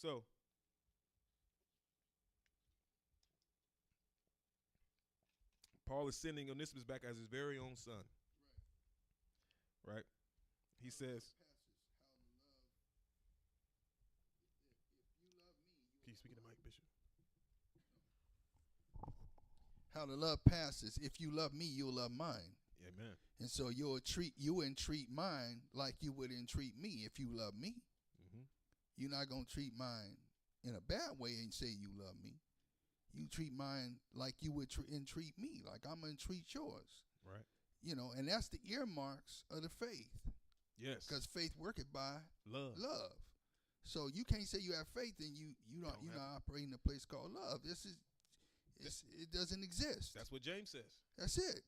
So Paul is sending Onesimus back as his very own son. Right? He says, can you speak in the mic, Bishop? How the love passes. If you love me, you'll love mine. Amen. And so you will entreat mine like you would entreat me if you love me. Mm-hmm. You're not going to treat mine in a bad way and say you love me. You treat mine like you would entreat me, like I'm going to treat yours. Right. You know, and that's the earmarks of the faith. Yes. Because faith worketh by love. So you can't say you have faith and you're not operating in a place called love. It doesn't exist. That's what James says. That's it.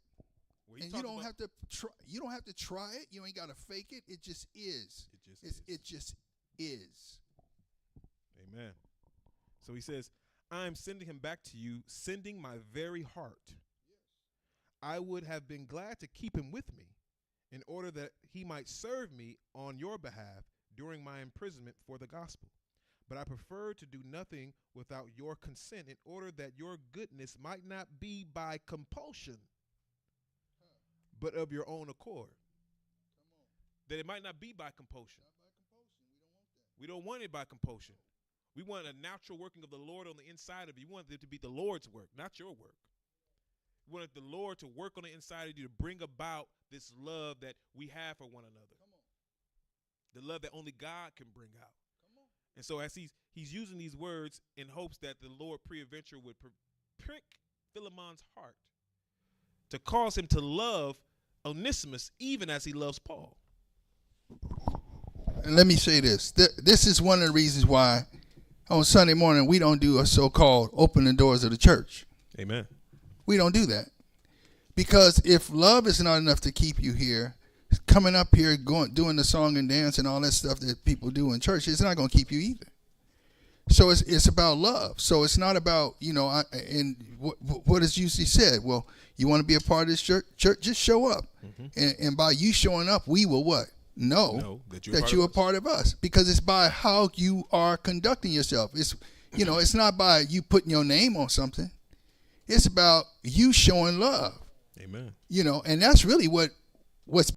And you don't have to try. You don't have to try it. You ain't got to fake it. It just is. It just is. Amen. So he says, I am sending him back to you, sending my very heart. Yes. I would have been glad to keep him with me in order that he might serve me on your behalf during my imprisonment for the gospel. But I prefer to do nothing without your consent in order that your goodness might not be by compulsion, but of your own accord. That it might not be by compulsion. Not by compulsion. We don't want it by compulsion. We want a natural working of the Lord on the inside of you. We want it to be the Lord's work, not your work. We want the Lord to work on the inside of you to bring about this love that we have for one another. The love that only God can bring out. And so as he's using these words in hopes that the Lord pre-adventure would prick Philemon's heart to cause him to love Onesimus even as he loves Paul. And let me say this. This is one of the reasons why on Sunday morning we don't do a so-called open the doors of the church. Amen. We don't do that. Because if love is not enough to keep you here, coming up here, doing the song and dance and all that stuff that people do in church, it's not going to keep you either. So it's about love. So it's not about, and what is usually said? Well, you want to be a part of this church, just show up. Mm-hmm. And by you showing up, we will what? Know that you're a part of us. Because it's by how you are conducting yourself. It's, it's not by you putting your name on something. It's about you showing love. Amen. And that's really what's